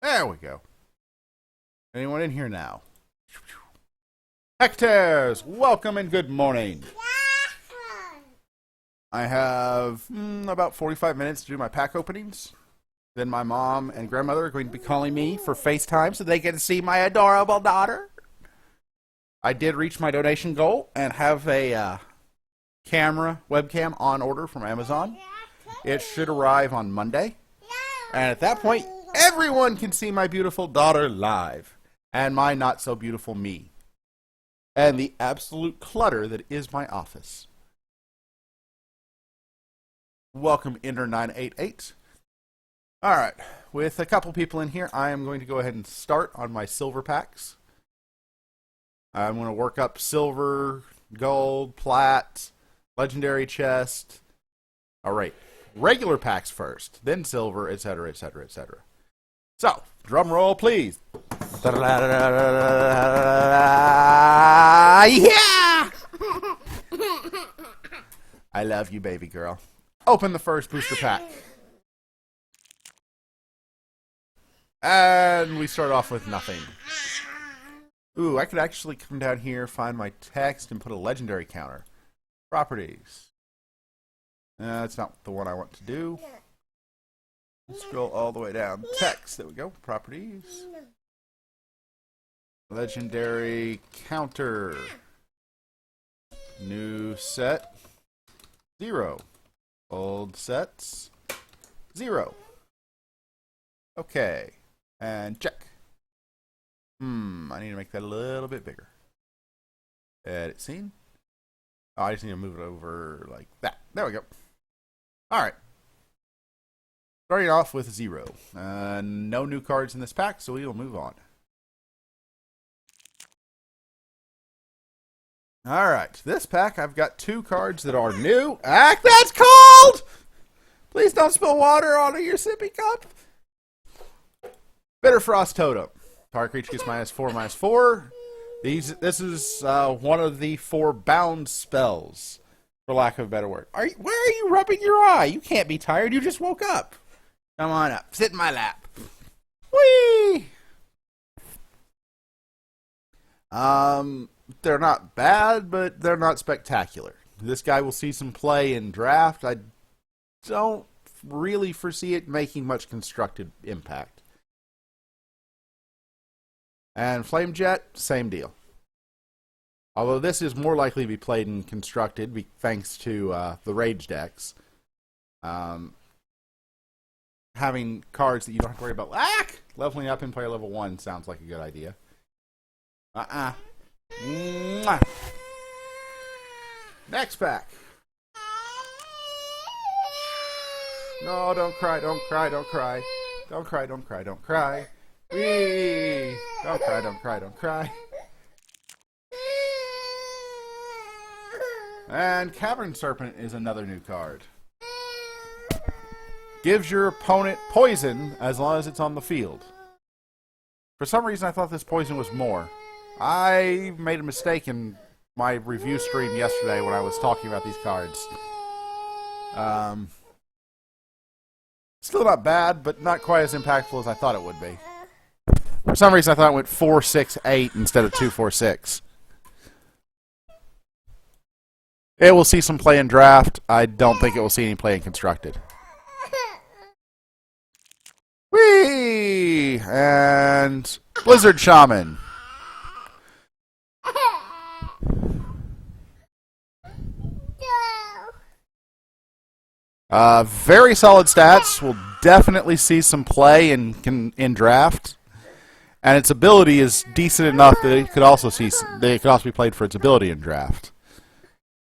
There we go. Anyone in here now? Hectares, welcome and good morning. I have about 45 minutes to do my pack openings. Then my mom and grandmother are going to be calling me for FaceTime so they can see my adorable daughter. I did reach my donation goal and have a webcam on order from Amazon. It should arrive on Monday. And at that point, everyone can see my beautiful daughter live. And my not-so-beautiful me. And the absolute clutter that is my office. Welcome, Inter988. Alright, with a couple people in here, I am going to go ahead and start on my silver packs. I'm going to work up silver, gold, plat, legendary chest. Alright, regular packs first, then silver, etc., etc., etc. So, drum roll, please. Yeah! I love you, baby girl. Open the first booster pack. And we start off with nothing. Ooh, I could actually come down here, find my text, and put a legendary counter. Properties. That's not the one I want to do. Scroll all the way down. Text. There we go. Properties. Legendary counter. New set. 0. Old sets. 0. Okay. And check. I need to make that a little bit bigger. Edit scene. Oh, I just need to move it over like that. There we go. Alright. Starting off with 0. No new cards in this pack, so we will move on. Alright, this pack I've got 2 cards that are new. That's cold! Please don't spill water onto your sippy cup. Bitter Frost Totem. Target creature gets -4/-4. This is one of the 4 bound spells, for lack of a better word. Where are you rubbing your eye? You can't be tired, you just woke up. Come on up. Sit in my lap. Whee! They're not bad, but they're not spectacular. This guy will see some play in draft. I don't really foresee it making much constructed impact. And Flame Jet, same deal. Although this is more likely to be played in constructed, thanks to the Rage decks. Having cards that you don't have to worry about leveling up in player level 1 sounds like a good idea. Mwah. Next pack. No, don't cry, don't cry, don't cry. Don't cry, don't cry, don't cry. Whee! Don't cry, don't cry, don't cry. And Cavern Serpent is another new card. Gives your opponent poison as long as it's on the field. For some reason, I thought this poison was more. I made a mistake in my review stream yesterday when I was talking about these cards. Still not bad, but not quite as impactful as I thought it would be. For some reason, I thought it went 4-6-8 instead of 2-4-6. It will see some play in draft. I don't think it will see any play in constructed. Whee! And Blizzard Shaman. Very solid stats. Will definitely see some play in draft. And its ability is decent enough that it could also be played for its ability in draft.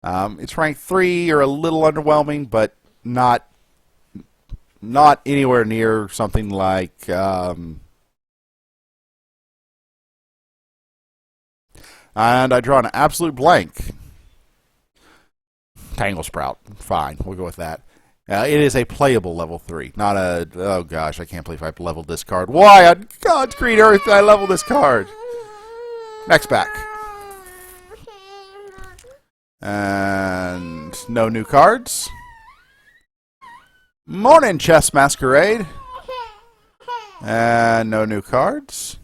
It's ranked 3 or a little underwhelming, but not anywhere near something like and I draw an absolute blank. Tangle Sprout. Fine, we'll go with that. It is a playable level 3, not a... Oh gosh, I can't believe I've leveled this card. Why on God's green earth did I level this card? Next pack. And no new cards. Morning, Chess Masquerade. And no new cards.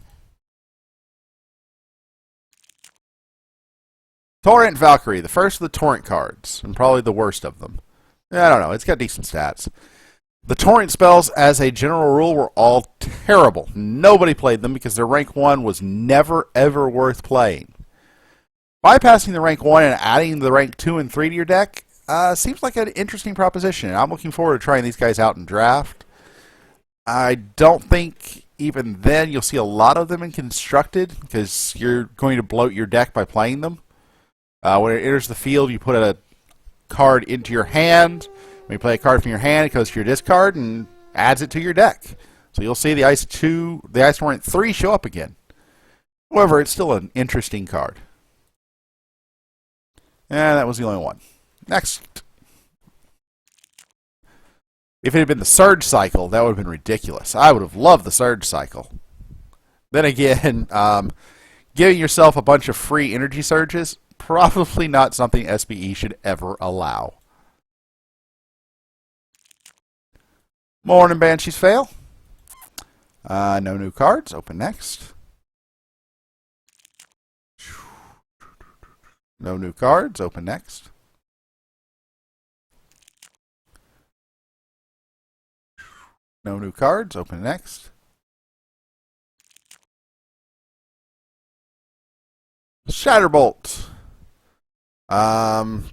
Torrent Valkyrie, the first of the Torrent cards, and probably the worst of them. I don't know, it's got decent stats. The Torrent spells, as a general rule, were all terrible. Nobody played them because their rank 1 was never, ever worth playing. Bypassing the rank 1 and adding the rank 2 and 3 to your deck seems like an interesting proposition. I'm looking forward to trying these guys out in draft. I don't think even then you'll see a lot of them in Constructed because you're going to bloat your deck by playing them. When it enters the field, you put a card into your hand. When you play a card from your hand, it goes to your discard and adds it to your deck. So you'll see the Ice Torrent 3 show up again. However, it's still an interesting card. And that was the only one. Next. If it had been the Surge Cycle, that would have been ridiculous. I would have loved the Surge Cycle. Then again, giving yourself a bunch of free energy surges, probably not something SBE should ever allow. Morning Banshees fail. No new cards. Open next. No new cards. Open next. No new cards. Open next. Shatterbolt.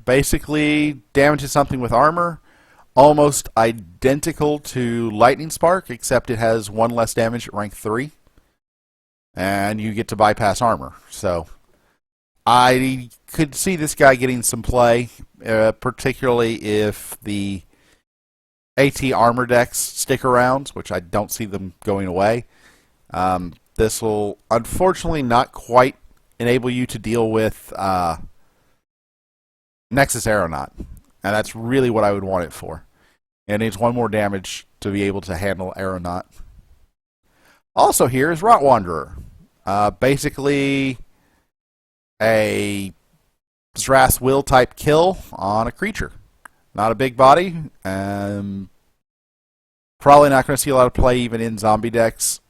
Basically damages something with armor. Almost identical to Lightning Spark, except it has 1 less damage at rank 3. And you get to bypass armor. So I could see this guy getting some play, particularly if the AT armor decks stick around, which I don't see them going away. This will unfortunately not quite enable you to deal with Nexus Aeronaut. And that's really what I would want it for. It needs 1 more damage to be able to handle Aeronaut. Also here is Rot Wanderer. Basically a Zrath's Will type kill on a creature. Not a big body. Probably not going to see a lot of play even in zombie decks.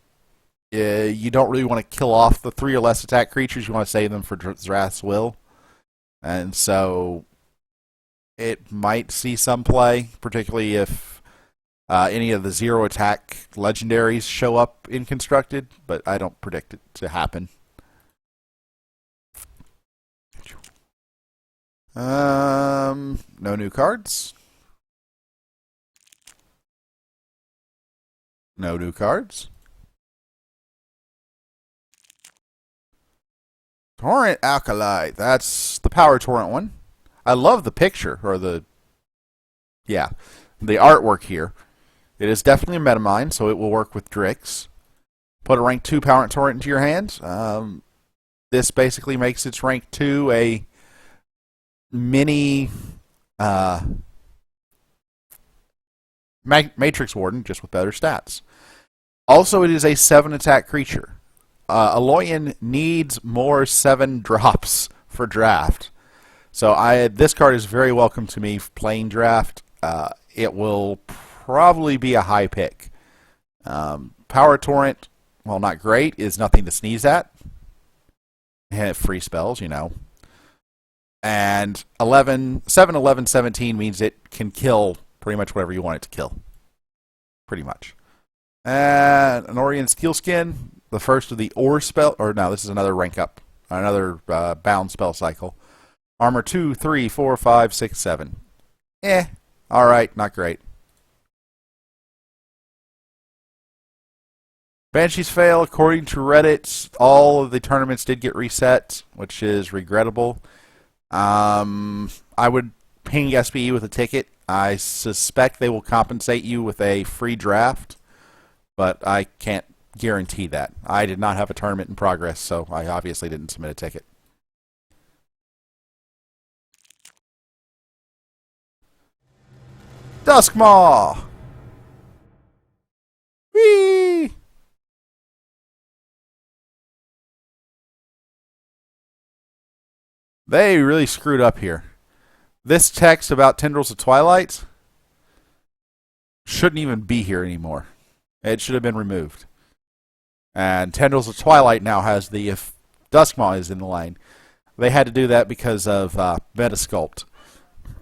You don't really want to kill off the 3 or less attack creatures. You want to save them for Zrath's Will. And so it might see some play, particularly if any of the 0 attack legendaries show up in Constructed, but I don't predict it to happen. No new cards. No new cards. Torrent Alkalite. That's the Power Torrent one. I love the picture, or the artwork here. It is definitely a metamine, so it will work with Drix. Put a rank 2 Power Torrent into your hand. This basically makes its rank 2 a mini Matrix Warden, just with better stats. Also, it is a 7 attack creature. Aloyan needs more 7 drops for draft. So this card is very welcome to me playing draft. It will probably be a high pick. Power Torrent, well, not great, is nothing to sneeze at. And free spells, you know. And 7, 11, 17 means it can kill pretty much whatever you want it to kill. Pretty much. And an Orient Steelskin, the first of the Ore spell, or no, this is another rank up. Another bound spell cycle. Armor 2, 3, 4, 5, 6, 7. Alright, not great. Banshees fail. According to Reddit, all of the tournaments did get reset, which is regrettable. I would ping SBE with a ticket. I suspect they will compensate you with a free draft, but I can't guarantee that. I did not have a tournament in progress, so I obviously didn't submit a ticket. Duskmaw! Whee! They really screwed up here. This text about Tendrils of Twilight shouldn't even be here anymore. It should have been removed. And Tendrils of Twilight now has the if Duskmaw is in the lane. They had to do that because of Metasculpt.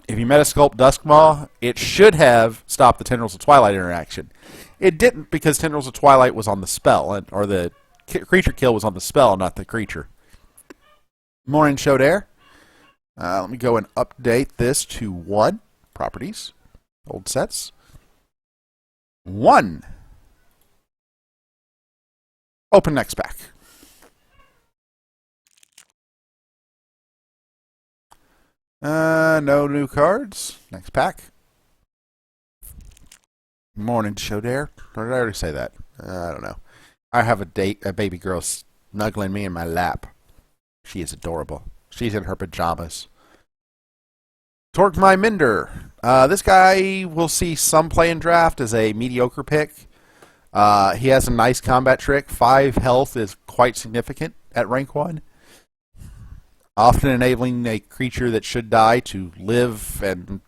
If you Metasculpt Duskmaw, it should have stopped the Tendrils of Twilight interaction. It didn't because Tendrils of Twilight was on the spell, or the creature kill was on the spell, not the creature. Morning Show there. Let me go and update this to 1. Properties. Old sets. 1. Open next pack. No new cards. Next pack. Morning Show there. Or did I already say that? I don't know. I have a baby girl snuggling me in my lap. She is adorable. She's in her pajamas. Torque My Minder. This guy will see some play in draft as a mediocre pick. He has a nice combat trick. 5 health is quite significant at rank 1. Often enabling a creature that should die to live and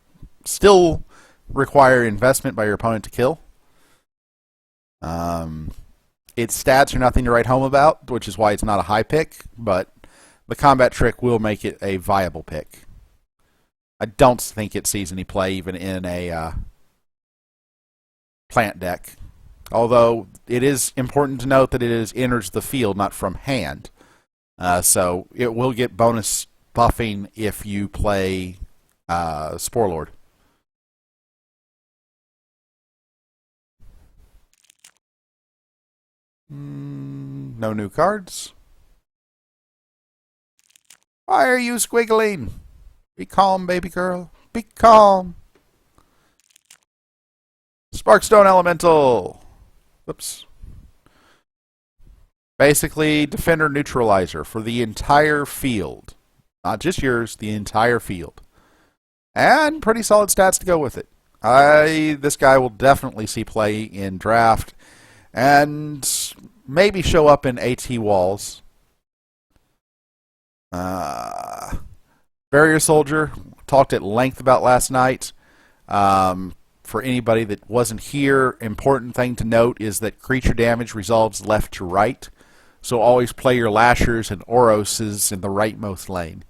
still require investment by your opponent to kill. Its stats are nothing to write home about, which is why it's not a high pick, but the combat trick will make it a viable pick. I don't think it sees any play even in a plant deck. Although it is important to note that it enters the field, not from hand. So it will get bonus buffing if you play Spore Lord. No new cards. Why are you squiggling? Be calm, baby girl. Be calm. Sparkstone Elemental. Whoops. Basically, Defender Neutralizer for the entire field. Not just yours, the entire field. And pretty solid stats to go with it. This guy will definitely see play in draft and maybe show up in AT walls. Barrier Soldier, talked at length about last night. For anybody that wasn't here, important thing to note is that creature damage resolves left to right. So always play your Lashers and Oroses in the rightmost lane.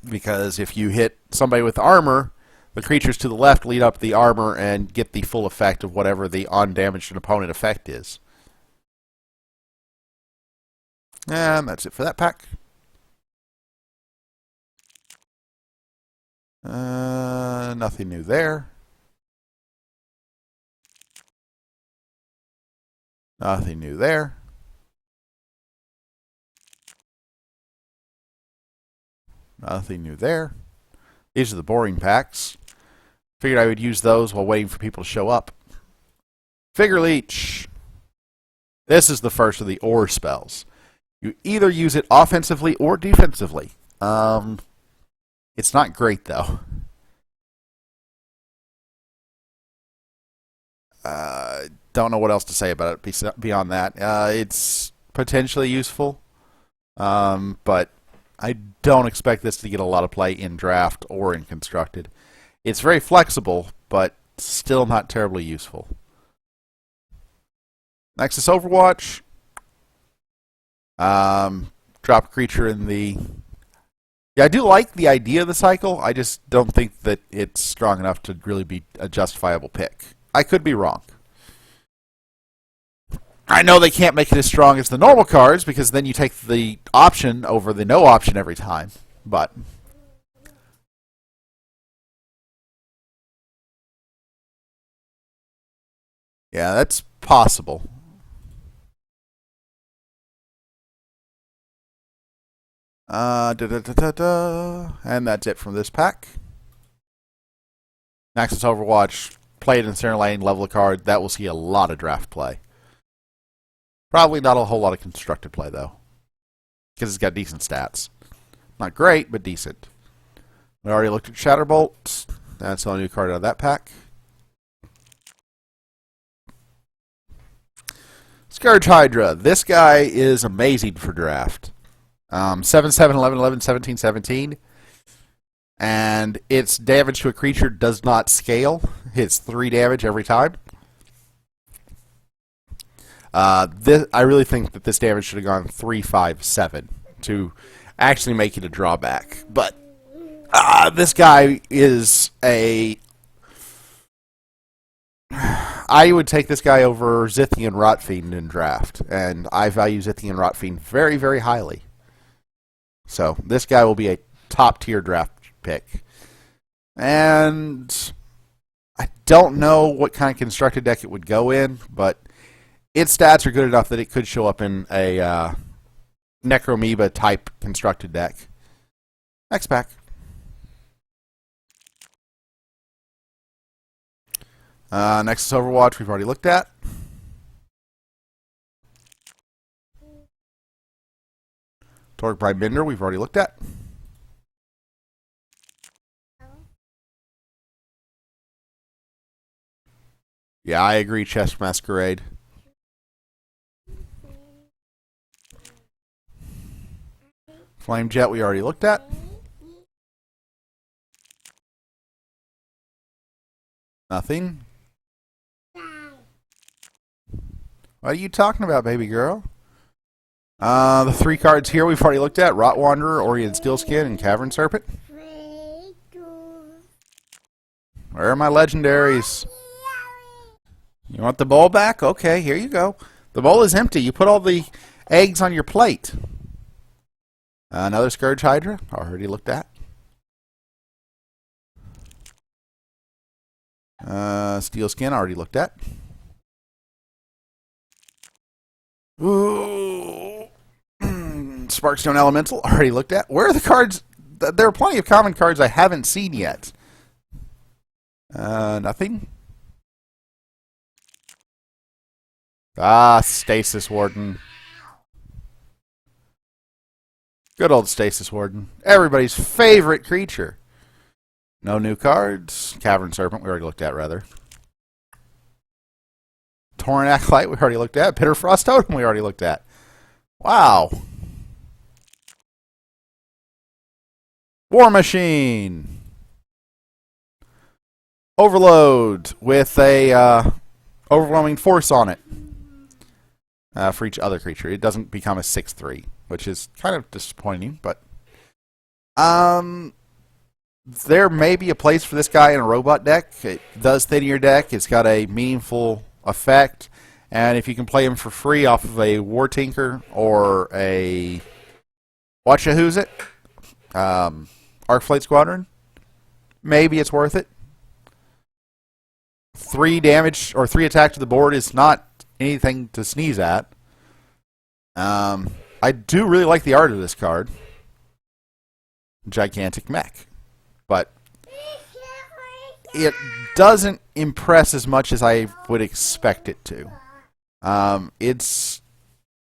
Because if you hit somebody with armor, the creatures to the left lead up the armor and get the full effect of whatever the undamaged opponent effect is. And that's it for that pack. Nothing new there. Nothing new there. Nothing new there. These are the boring packs. Figured I would use those while waiting for people to show up. Figure Leech. This is the first of the Or spells. You either use it offensively or defensively. It's not great, though. Don't know what else to say about it beyond that. It's potentially useful, but I don't expect this to get a lot of play in draft or in constructed. It's very flexible, but still not terribly useful. Next is Overwatch. Drop a creature in the... Yeah, I do like the idea of the cycle. I just don't think that it's strong enough to really be a justifiable pick. I could be wrong. I know they can't make it as strong as the normal cards because then you take the option over the no option every time. But yeah, that's possible. And that's it from this pack. Next is Overwatch. Play it in center lane, level a card. That will see a lot of draft play. Probably not a whole lot of constructed play, though. Because it's got decent stats. Not great, but decent. We already looked at Shatterbolt. That's the only new card out of that pack. Scourge Hydra. This guy is amazing for draft. 7, 7, 11, 11, 17, 17. And its damage to a creature does not scale. Hits 3 damage every time. I really think that this damage should have gone 3, 5, 7 to actually make it a drawback. But this guy is a... I would take this guy over Zithian Rotfiend in draft, and I value Zithian Rotfiend very, very highly. So this guy will be a top-tier draft pick. And I don't know what kind of constructed deck it would go in, but its stats are good enough that it could show up in a Necromoeba type constructed deck. Next pack. Next is Overwatch, we've already looked at. Torque by Bender, we've already looked at. Yeah, I agree, Chest Masquerade. Flame Jet, we already looked at. Nothing. What are you talking about, baby girl? The 3 cards here we've already looked at. Rot Wanderer, Orient Steelskin, and Cavern Serpent. Where are my legendaries? You want the bowl back? Okay, here you go. The bowl is empty. You put all the eggs on your plate. Another Scourge Hydra, already looked at. Steel Skin, already looked at. Ooh. Sparkstone Elemental, already looked at. Where are the cards? There are plenty of common cards I haven't seen yet. Nothing. Stasis Warden. Good old Stasis Warden. Everybody's favorite creature. No new cards. Cavern Serpent, we already looked at, rather. Tauren Acolyte, we already looked at. Bitterfrost Totem, we already looked at. Wow. War Machine. Overload with a overwhelming force on it. For each other creature. It doesn't become a 6/3, which is kind of disappointing, but there may be a place for this guy in a robot deck. It does thin your deck. It's got a meaningful effect, and if you can play him for free off of a War Tinker or a Who's It? Arcflight Squadron, maybe it's worth it. 3 damage or 3 attack to the board is not anything to sneeze at. I do really like the art of this card. Gigantic Mech. But it doesn't impress as much as I would expect it to. It's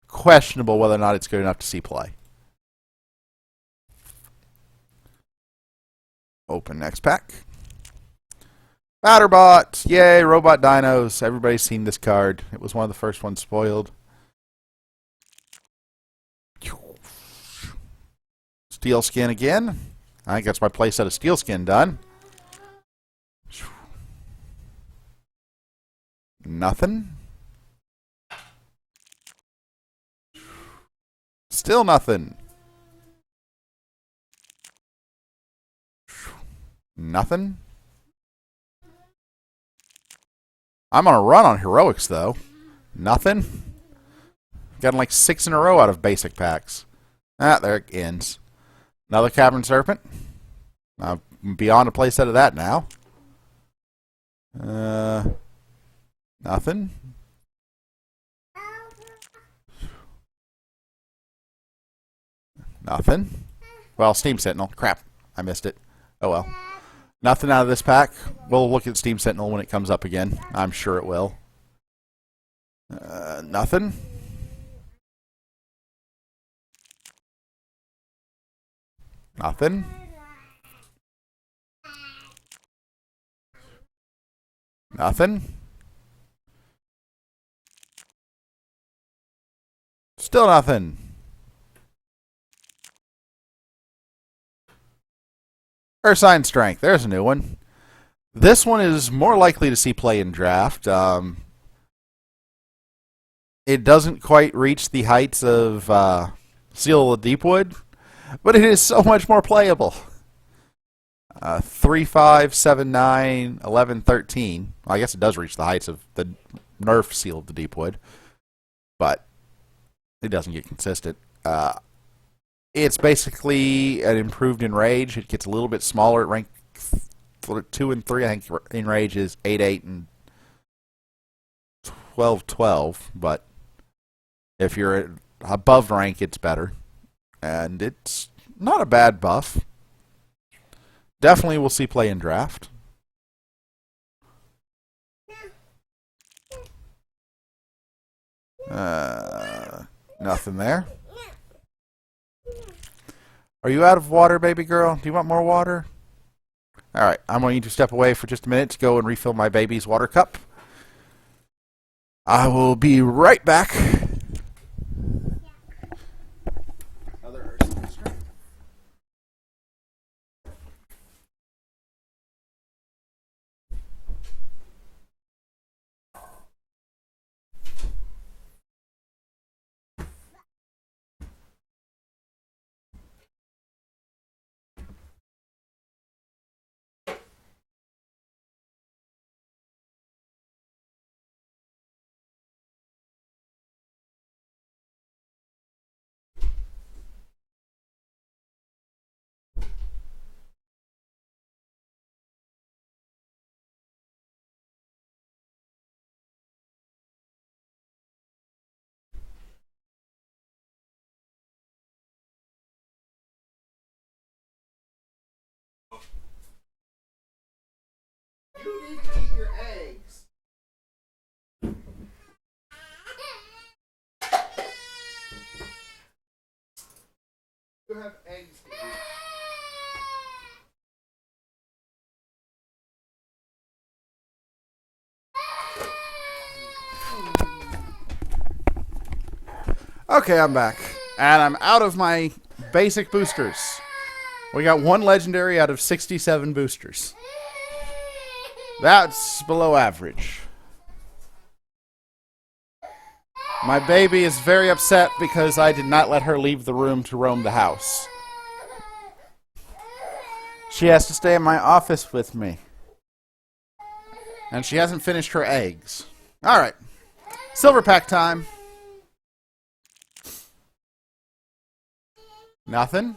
questionable whether or not it's good enough to see play. Open next pack. Batterbot! Yay, Robot Dinos. Everybody's seen this card. It was one of the first ones spoiled. Steel Skin again. I think that's my playset of Steel Skin done. Nothing. Still nothing. Nothing. I'm on a run on heroics, though. Nothing. Gotten like 6 in a row out of basic packs. There it ends. Another Cavern Serpent. I'm beyond a playset of that now. Nothing. Nothing. Well, Steam Sentinel. Crap. I missed it. Oh well. Nothing out of this pack. We'll look at Steam Sentinel when it comes up again. I'm sure it will. Nothing. Nothing. Nothing. Still nothing. Ursine Strength. There's a new one. This one is more likely to see play in draft. It doesn't quite reach the heights of Seal of the Deepwood, but it is so much more playable. 3, 5, 7, 9, 11, 13. Well, I guess it does reach the heights of the Nerf Seal of the Deepwood, but it doesn't get consistent. It's basically an improved Enrage. It gets a little bit smaller at rank 2 and 3. I think Enrage is 8, 8, and 12, 12. But if you're above rank, it's better. And it's not a bad buff. Definitely will see play in draft. Nothing there. Are you out of water, baby girl? Do you want more water? Alright, I'm going to step away for just a minute to go and refill my baby's water cup. I will be right back. You need to eat your eggs. You have eggs to eat. Okay, I'm back. And I'm out of my basic boosters. We got one legendary out of 67 boosters. That's below average. My baby is very upset because I did not let her leave the room to roam the house. She has to stay in my office with me. And she hasn't finished her eggs. Alright. Silver pack time. Nothing.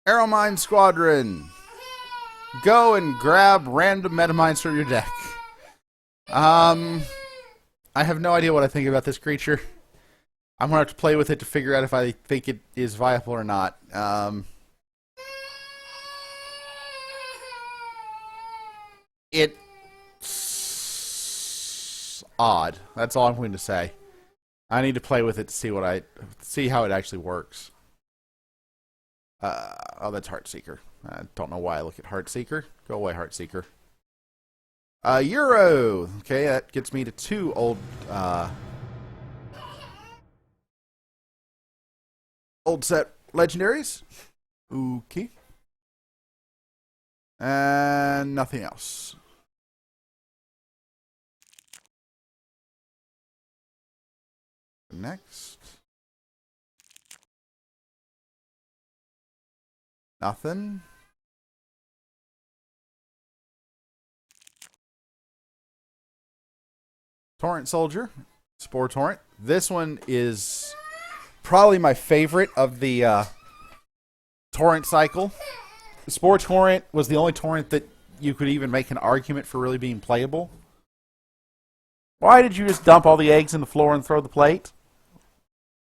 Arrowmine Squadron. Go and grab random metamines from your deck. I have no idea what I think about this creature. I'm going to have to play with it to figure out if I think it is viable or not. It's odd. That's all I'm going to say. I need to play with it to see how it actually works. Oh, that's Heartseeker. I don't know why I look at Heartseeker. Go away, Heartseeker. Euro. Okay, that gets me to 2 old set legendaries. Okay. And nothing else. Next. Nothing. Torrent Soldier. Spore Torrent. This one is probably my favorite of the Torrent cycle. Spore Torrent was the only Torrent that you could even make an argument for really being playable. Why did you just dump all the eggs in the floor and throw the plate?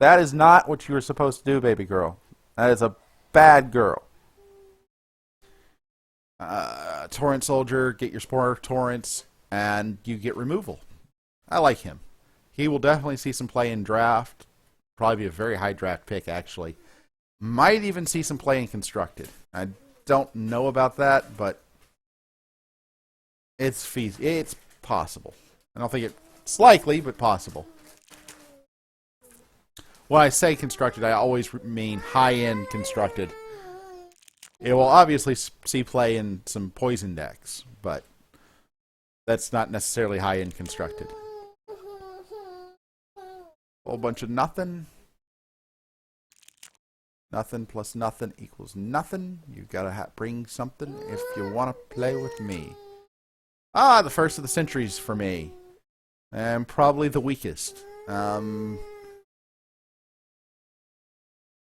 That is not what you were supposed to do, baby girl. That is a bad girl. Torrent Soldier, get your Spore Torrents, and you get removal. I like him. He will definitely see some play in draft. Probably be a very high draft pick, actually. Might even see some play in Constructed. I don't know about that, but it's possible. I don't think it's likely, but possible. When I say Constructed, I always mean high-end Constructed. It will obviously see play in some poison decks, but that's not necessarily high-end constructed. Whole bunch of nothing. Nothing plus nothing equals nothing. You gotta bring something if you want to play with me. Ah, the first of the centuries for me. And probably the weakest.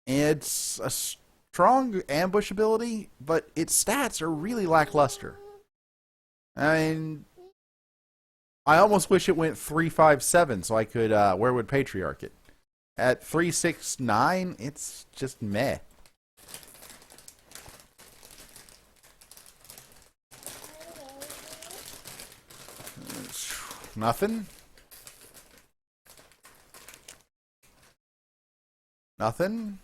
It's a strong ambush ability, but its stats are really lackluster. I mean, I almost wish it went 357 so I could Werewood Patriarch it. At 369, it's just meh. Nothing. Nothing.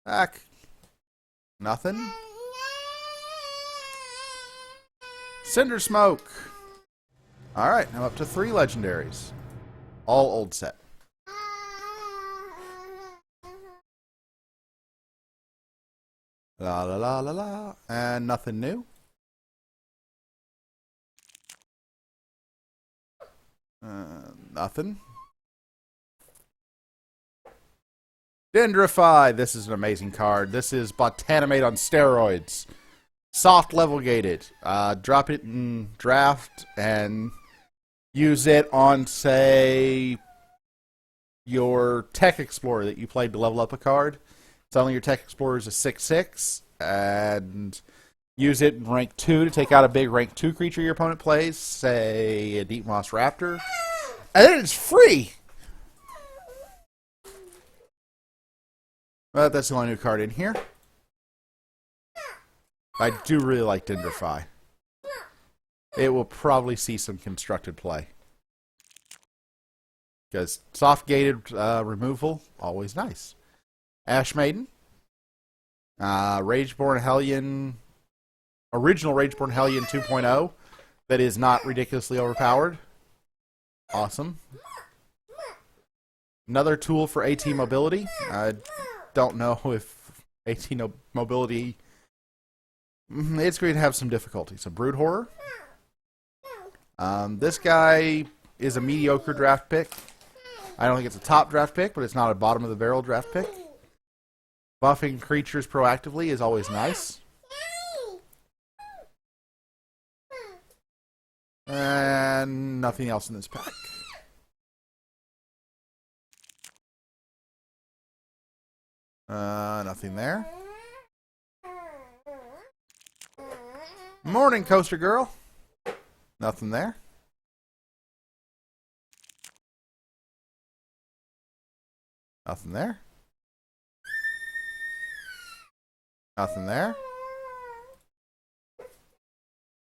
Back. Nothing. Cinder Smoke. Alright, I'm up to 3 legendaries. All old set. La la la la la. And nothing new. Nothing. Dendrify. This is an amazing card. This is Botanimate on steroids. Soft level gated. Drop it in draft and use it on, say, your Tech Explorer that you played to level up a card. Suddenly your Tech Explorer is a 6/6, and use it in rank 2 to take out a big rank 2 creature your opponent plays, say a Deep Moss Raptor. And then it's free! But that's the only new card in here. I do really like Dendrify. It will probably see some constructed play. Because soft-gated removal, always nice. Ash Maiden. Rageborn Hellion. Original Rageborn Hellion 2.0. That is not ridiculously overpowered. Awesome. Another tool for AT mobility. I don't know if AT mobility... It's going to have some difficulties. A Brood Horror. This guy is a mediocre draft pick. I don't think it's a top draft pick, but it's not a bottom of the barrel draft pick. Buffing creatures proactively is always nice. And nothing else in this pack. Nothing there. Morning, Coaster Girl. Nothing there. Nothing there. Nothing there.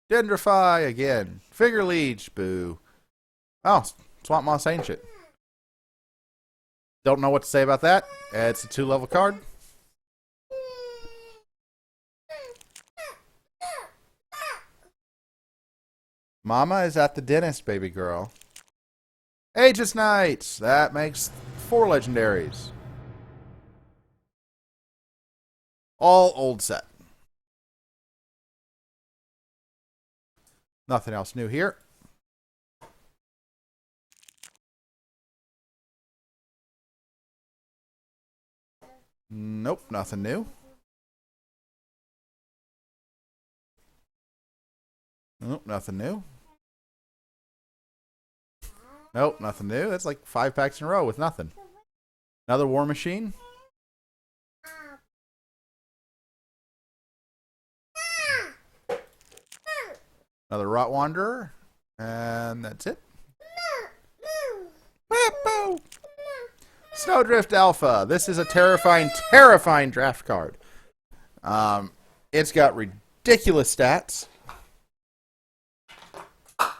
Dendrify again. Figure Leech. Boo. Oh, Swamp Moss Ancient. Don't know what to say about that. It's a 2-level card. Mama is at the dentist, baby girl. Aegis Knights. That makes 4 legendaries. All old set. Nothing else new here. Nope, nothing new. Nope, nothing new. Nope, nothing new. That's like 5 packs in a row with nothing. Another War Machine. Another Rot Wanderer. And that's it. Snowdrift Alpha. This is a terrifying, terrifying draft card. It's got ridiculous stats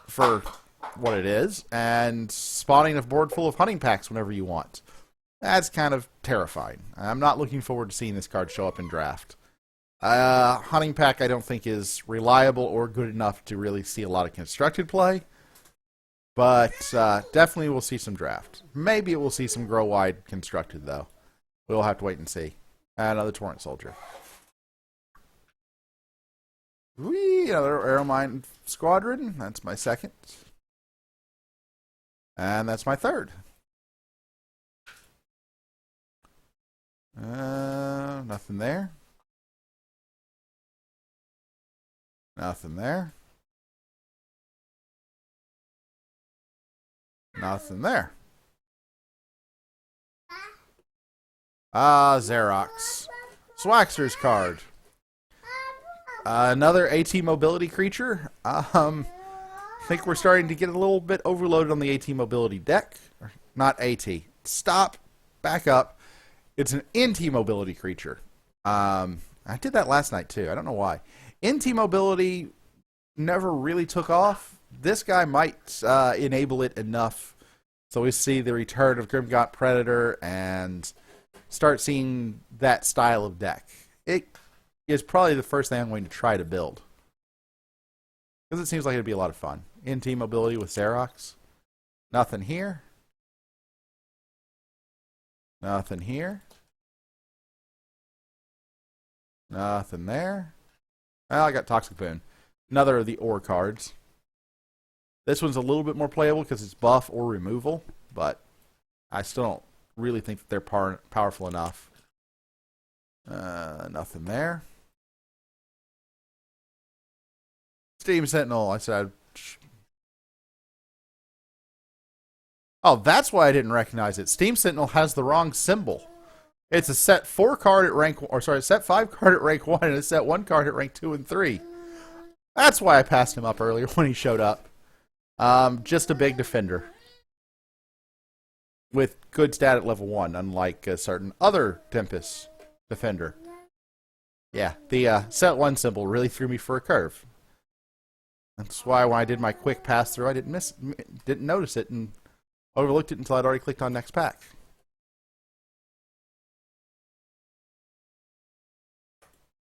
for what it is, and spawning a board full of hunting packs whenever you want. That's kind of terrifying. I'm not looking forward to seeing this card show up in draft. Hunting pack I don't think is reliable or good enough to really see a lot of constructed play. But definitely we'll see some draft. Maybe it will see some grow wide constructed, though. We'll have to wait and see. Another Torrent Soldier. Whee! Hey, another Aeromine Squadron. That's my second. And that's my third. Nothing there. Nothing there. Nothing there. Xerox. Swaxter's card. Another AT mobility creature. I think we're starting to get a little bit overloaded on the AT mobility deck. Not AT. Stop. Back up. It's an NT mobility creature. I did that last night too. I don't know why. NT mobility never really took off. This guy might enable it enough so we see the return of Grimgaunt Predator and start seeing that style of deck. It is probably the first thing I'm going to try to build, because it seems like it'd be a lot of fun. NT mobility with Xerox. Nothing here. Nothing here. Nothing there. Well, I got Toxic Boon. Another of the ore cards. This one's a little bit more playable because it's buff or removal, but I still don't really think that they're powerful enough. Nothing there. Steam Sentinel. I said, oh, that's why I didn't recognize it. Steam Sentinel has the wrong symbol. It's a set 4 card at rank, or sorry, set 5 card at rank 1 and a set 1 card at rank 2 and 3. That's why I passed him up earlier when he showed up. Just a big defender with good stat at level 1, unlike a certain other Tempest defender. Yeah, the set 1 symbol really threw me for a curve. That's why when I did my quick pass through, I didn't notice it and overlooked it until I'd already clicked on next pack.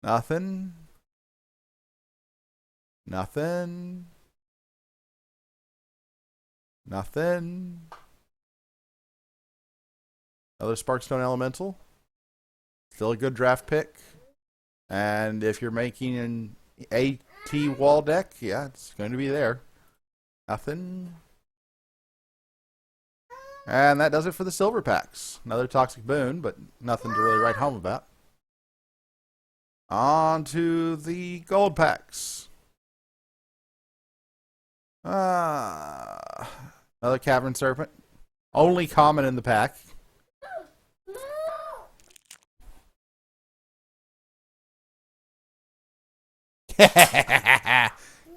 Nothing. Nothing. Nothing. Another Sparkstone Elemental. Still a good draft pick. And if you're making an AT wall deck, yeah, it's going to be there. Nothing. And that does it for the silver packs. Another Toxic Boon, but nothing to really write home about. On to the gold packs. Another Cavern Serpent. Only common in the pack.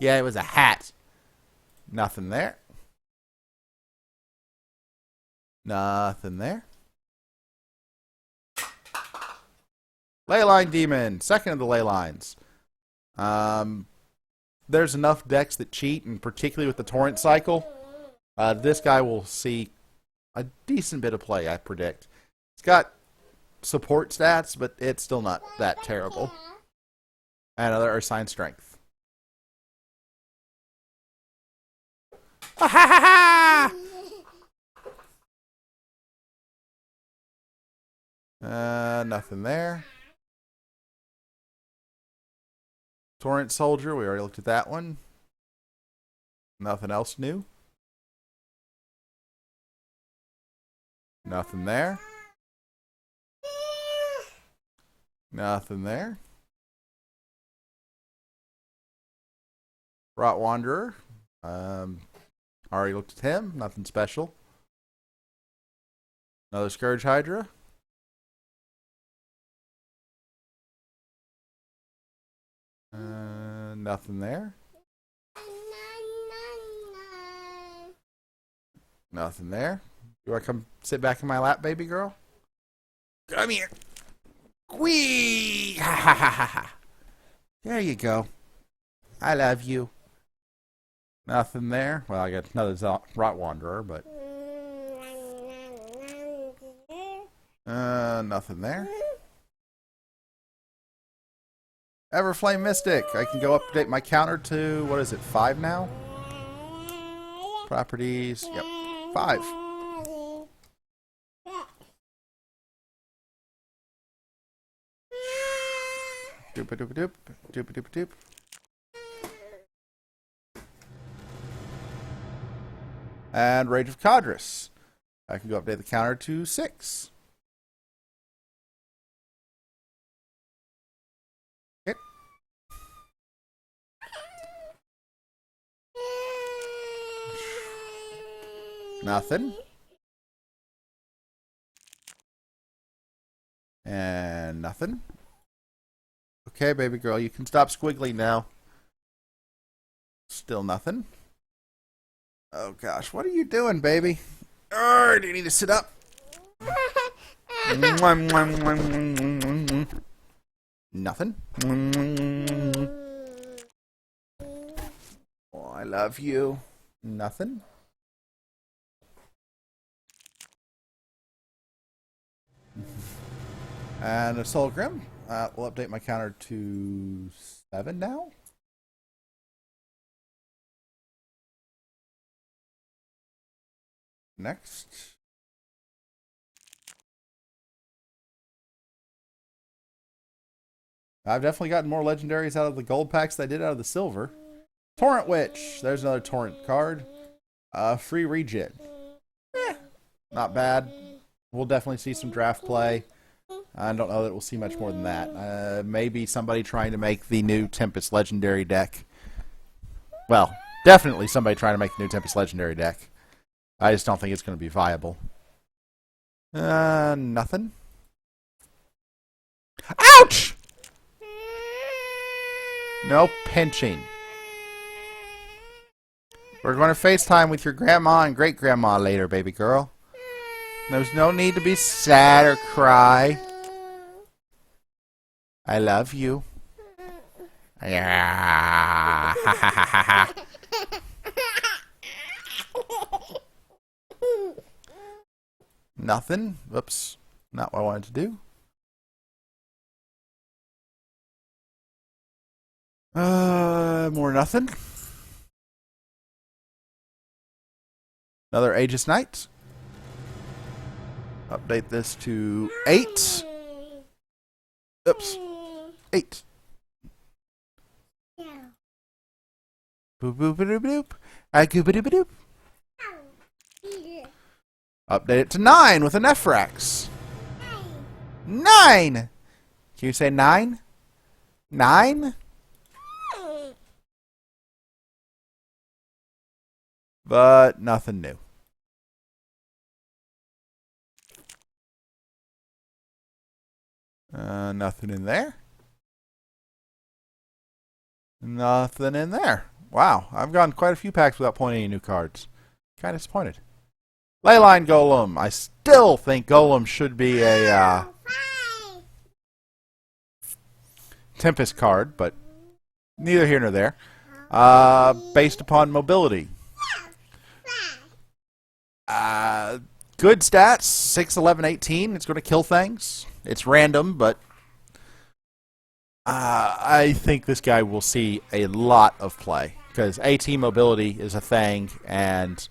Yeah, it was a hat. Nothing there. Nothing there. Leyline Demon. Second of the Leylines. There's enough decks that cheat, and particularly with the Torrent cycle, this guy will see a decent bit of play, I predict. It's got support stats, but it's still not that terrible. And another Ursine Strength. Ah, ha, ha, ha! Nothing there. Torrent Soldier, we already looked at that one. Nothing else new. Nothing there. Nothing there. Rot Wanderer. Already looked at him. Nothing special. Another Scourge Hydra. Nothing there. Nothing there. Do I come sit back in my lap, baby girl? Come here. Whee! Ha ha ha ha ha. There you go. I love you. Nothing there. Well, I got another Rot Wanderer, but nothing there. Everflame Mystic. I can go update my counter to, what is it, 5 now? Properties. Yep, 5. Doop-a-doop-a-doop. Doop-a-doop-a-doop. And Rage of Cadris. I can go update the counter to 6. Okay. Nothing. And nothing. Okay, baby girl, you can stop squiggling now. Still nothing. Oh gosh, what are you doing, baby? Do you need to sit up? Nothing. Oh, I love you. Nothing. And a Soul Grim. We'll update my counter to 7 now. Next. I've definitely gotten more legendaries out of the gold packs than I did out of the silver. Torrent Witch. There's another Torrent card. Free regen. Not bad. We'll definitely see some draft play. I don't know that we'll see much more than that. Maybe somebody trying to make the new Tempest Legendary deck. Well, definitely somebody trying to make the new Tempest Legendary deck. I just don't think it's going to be viable. Nothing. Ouch! No pinching. We're going to FaceTime with your grandma and great-grandma later, baby girl. There's no need to be sad or cry. I love you. Yeah. Nothing. Oops. Not what I wanted to do. More nothing. Another Aegis Knight. Update this to 8. Oops. 8. Boop boop boop boop. Boop. Update it to 9 with an Nephrax. 9! Can you say 9? 9? But nothing new. Nothing in there. Nothing in there. Wow, I've gotten quite a few packs without pulling any new cards. Kind of disappointed. Leyline Golem. I still think Golem should be a Tempest card, but neither here nor there. Based upon mobility. Good stats, 6, 11, 18. It's going to kill things. It's random, but I think this guy will see a lot of play because AT mobility is a thing, and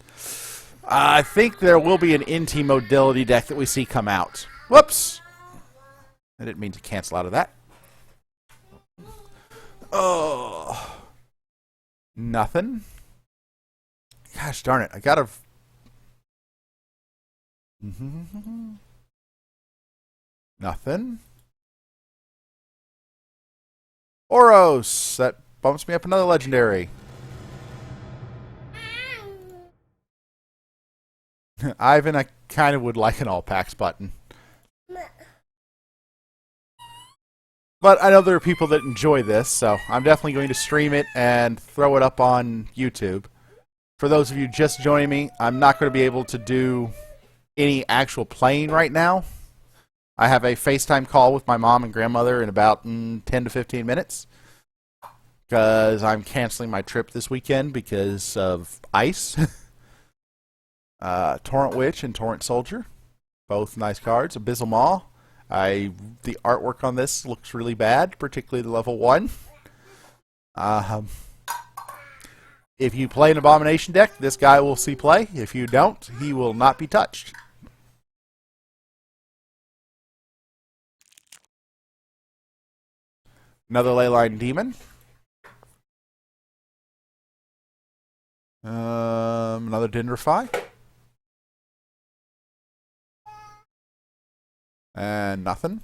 I think there will be an NT mobility deck that we see come out. Whoops! I didn't mean to cancel out of that. Oh, nothing. Gosh darn it! I gotta. Nothing. Oros. That bumps me up another legendary. Ivan, I kind of would like an all packs button. But I know there are people that enjoy this, so I'm definitely going to stream it and throw it up on YouTube. For those of you just joining me, I'm not going to be able to do any actual playing right now. I have a FaceTime call with my mom and grandmother in about 10 to 15 minutes because I'm canceling my trip this weekend because of ice. Torrent Witch and Torrent Soldier, both nice cards. Abyssal Maw. The artwork on this looks really bad, particularly the level 1. If you play an Abomination deck, this guy will see play. If you don't, he will not be touched. Another Leyline Demon. Another Dendrify. And nothing.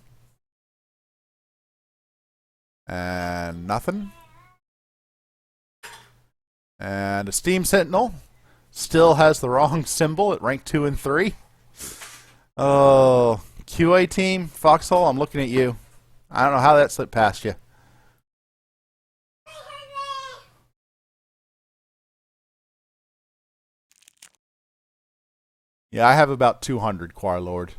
And nothing. And a Steam Sentinel. Still has the wrong symbol at rank 2 and 3. Oh, QA team, Foxhole, I'm looking at you. I don't know how that slipped past you. Yeah, I have about 200 Choir Lord.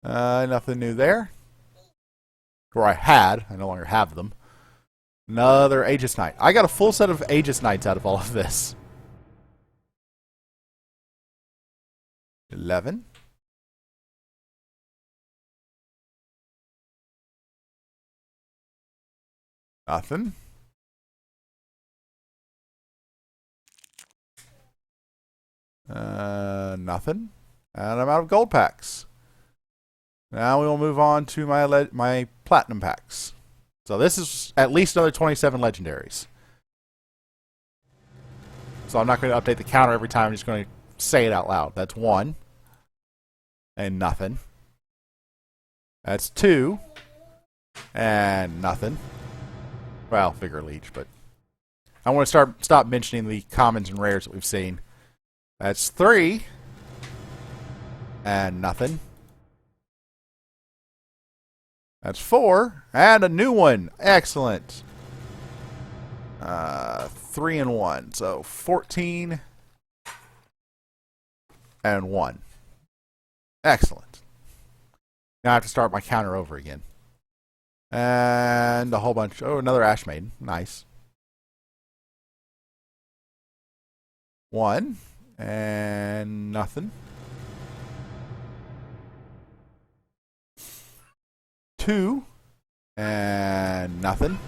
Nothing new there. Or I had. I no longer have them. Another Aegis Knight. I got a full set of Aegis Knights out of all of this. 11. Nothing. Nothing. And I'm out of gold packs. Now we will move on to my platinum packs. So this is at least another 27 legendaries. So I'm not going to update the counter every time. I'm just going to say it out loud. That's 1. And nothing. That's 2. And nothing. Well, Vigor Leech, but I want to stop mentioning the commons and rares that we've seen. That's 3. And nothing. That's 4. And a new one. Excellent. 3 and 1. So 14 and 1. Excellent. Now I have to start my counter over again. And a whole bunch. Oh, another Ash Maiden. Nice. 1. And nothing. 2. And nothing.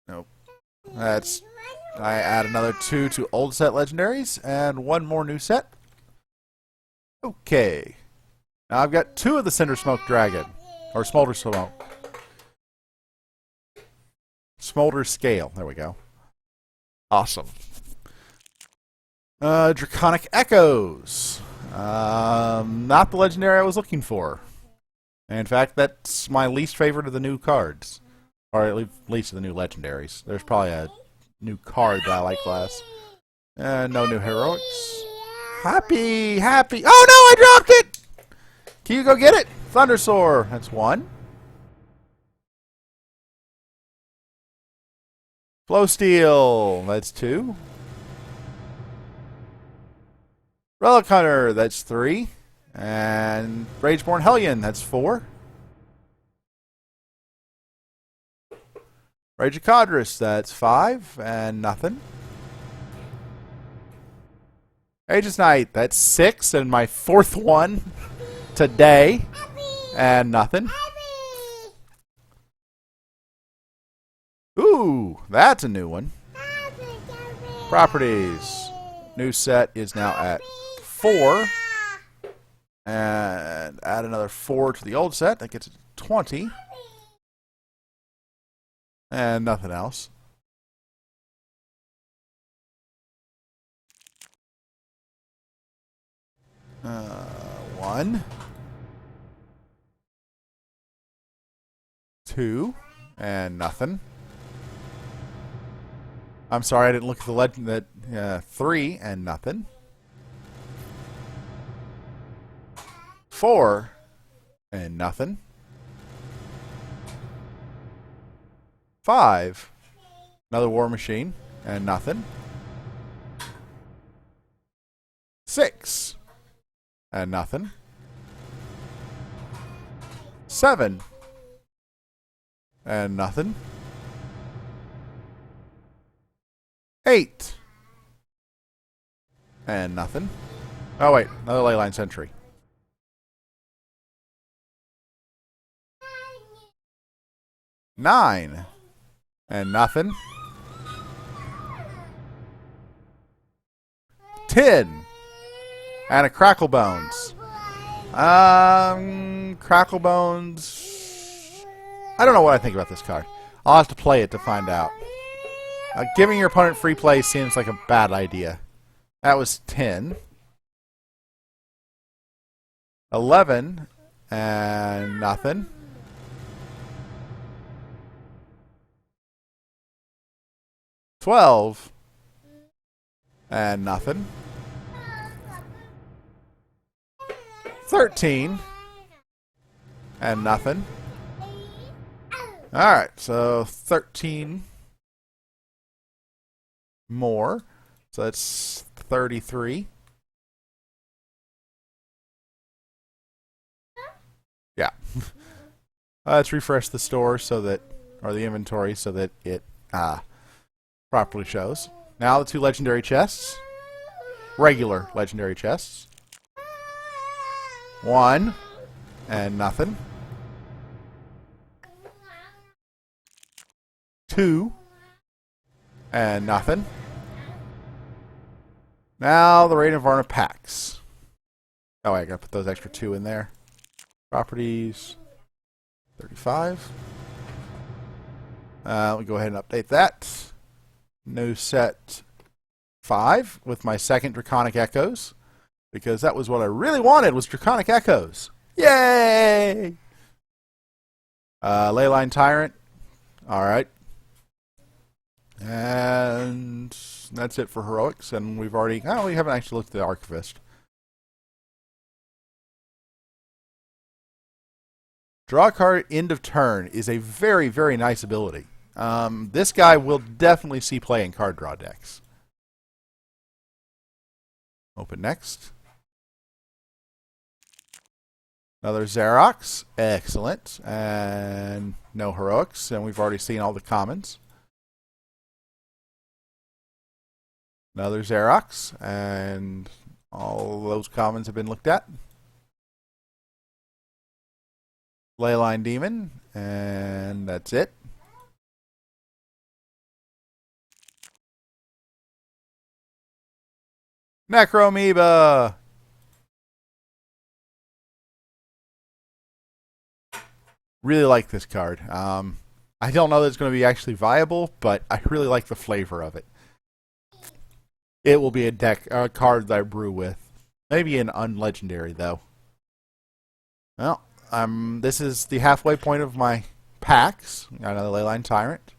'Nope. I add another 2 to old set legendaries and 1 more new set. Okay. Now I've got 2 of the Cinder Smoke Dragon. Or Smolder Smoke. Smolder Scale. There we go. Awesome. Draconic Echoes. Not the legendary I was looking for. In fact, that's my least favorite of the new cards. Or at least of the new legendaries. There's probably a new card that I like less. No new heroics. Happy! Oh no, I dropped it! Can you go get it? Thundersoar. That's 1. Flow Steel. That's 2. Relic Hunter. That's 3. And Rageborn Hellion. That's 4. Ragicadrus. That's 5. And nothing. Aegis Knight. That's 6. And my 4th one today. And nothing. Ooh, that's a new one. Properties. New set is now at 4. And add another 4 to the old set. That gets it to 20. And nothing else. One. 2. And nothing. I'm sorry, I didn't look at the legend. That 3 and nothing. 4 and nothing. 5. Another War Machine and nothing. 6 and nothing. 7 and nothing. 8 and nothing. Oh wait, another Leyline Sentry. 9 and nothing. 10 and a Crackle Bones. Cracklebones. I don't know what I think about this card. I'll have to play it to find out. Giving your opponent free play seems like a bad idea. That was 10. 11. And nothing. 12. And nothing. 13. And nothing. Alright, so 13 more. So that's 33. Yeah. Let's refresh the store so that, or the inventory so that it properly shows. Now the 2 legendary chests. Regular legendary chests. 1 and nothing. 2 and nothing. Now the Reign of Varna packs. Oh, I gotta put those extra 2 in there. Properties 35. We'll go ahead and update that. New set 5 with my second Draconic Echoes, because that was what I really wanted, was Draconic Echoes. Yay! Leyline Tyrant. Alright. And that's it for heroics, and we haven't actually looked at the Archivist. Draw a card end of turn is a very, very nice ability. This guy will definitely see play in card draw decks. Open next. Another Xerox. Excellent. And no heroics, and we've already seen all the commons. Another Xerox, and all those commons have been looked at. Leyline Demon, and that's it. Necroamoeba! Really like this card. I don't know that it's going to be actually viable, but I really like the flavor of it. It will be a card that I brew with. Maybe an unlegendary, though. Well, this is the halfway point of my packs. Got another Leyline Tyrant.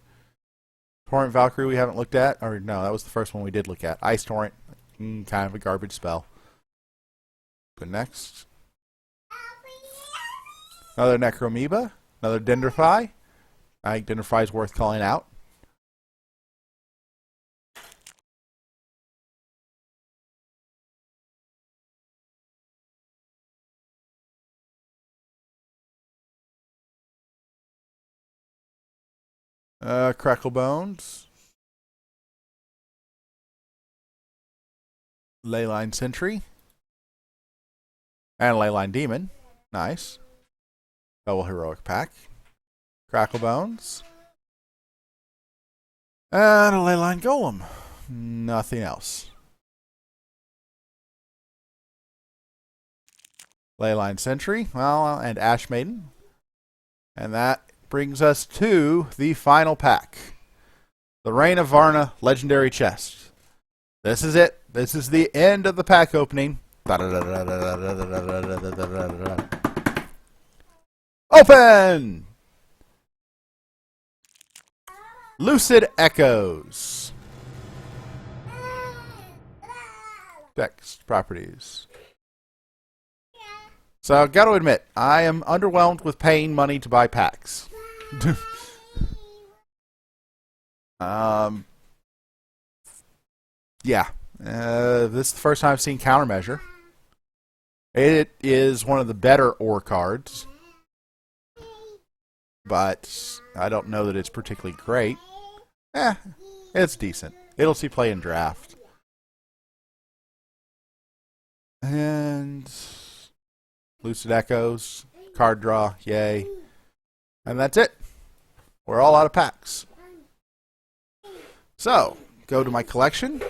Torrent Valkyrie we haven't looked at. Or no, that was the first one we did look at. Ice Torrent. Kind of a garbage spell. But next. Another Necroamoeba. Another Dendrify. I think Dendrify is worth calling out. Cracklebones. Leyline Sentry. And Leyline Demon. Nice. Double heroic pack. Cracklebones. And a Leyline Golem. Nothing else. Leyline Sentry. Well, and Ash Maiden. And that brings us to the final pack. The Reign of Varna Legendary Chest. This is it. This is the end of the pack opening. Open! Lucid Echoes. Text properties. So I've got to admit, I am underwhelmed with paying money to buy packs. Yeah. This is the first time I've seen Countermeasure. It is one of the better ore cards. But I don't know that it's particularly great. It's decent. It'll see play in draft. And Lucid Echoes, card draw, yay. And that's it. We're all out of packs. So, go to my collection.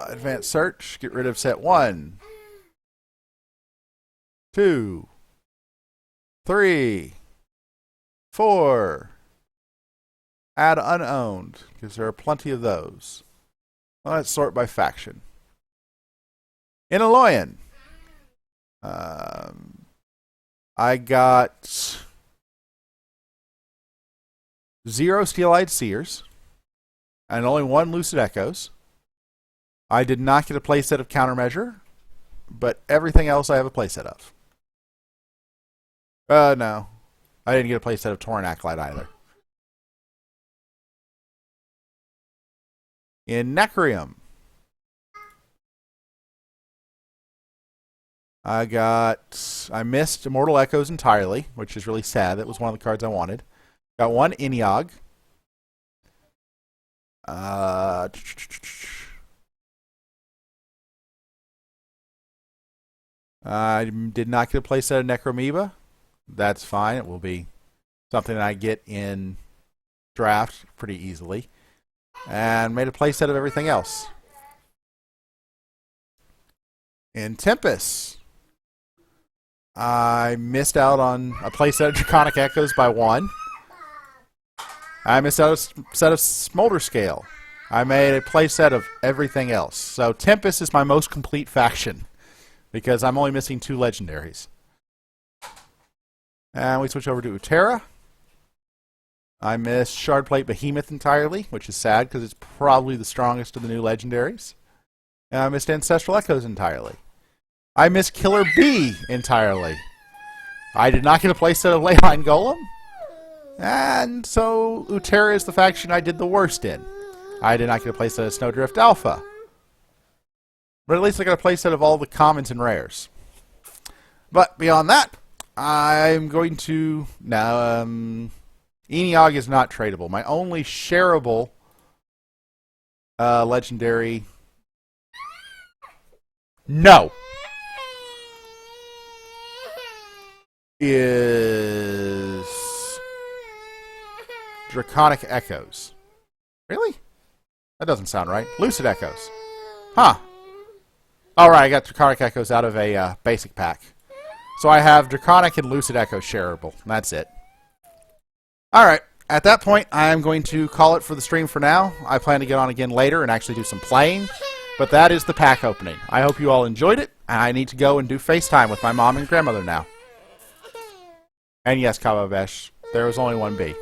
Advanced search, get rid of set 1, 2, 3, 4. Add unowned, because there are plenty of those. Let's sort by faction. Inaloyan. I got 0 Steel-Eyed Seers and only 1 Lucid Echoes. I did not get a playset of Countermeasure, but everything else I have a playset of. No. I didn't get a playset of Tauren Acolyte either. In Necreum, I missed Immortal Echoes entirely, which is really sad. That was one of the cards I wanted. Got 1 Iniog. I did not get a playset of Necromoeba. That's fine. It will be something that I get in draft pretty easily. And made a playset of everything else. In Tempest, I missed out on a playset of Draconic Echoes by 1. I missed out a set of Smolder Scale. I made a playset of everything else. So Tempest is my most complete faction, because I'm only missing 2 legendaries. And we switch over to Utera. I missed Shardplate Behemoth entirely, which is sad because it's probably the strongest of the new legendaries. And I missed Ancestral Echoes entirely. I missed Killer Bee entirely. I did not get a playset of Leyline Golem. And so Utera is the faction I did the worst in. I did not get a playset of Snowdrift Alpha. But at least I got a playset of all the commons and rares. But beyond that, I'm going to... Now, Eniog is not tradable. My only shareable legendary... No! Is... Draconic Echoes. Really? That doesn't sound right. Lucid Echoes. Huh. Alright, I got Draconic Echoes out of a basic pack. So I have Draconic and Lucid Echo shareable. That's it. Alright, at that point, I'm going to call it for the stream for now. I plan to get on again later and actually do some playing. But that is the pack opening. I hope you all enjoyed it. I need to go and do FaceTime with my mom and grandmother now. And yes, Kababesh, there was only 1 B.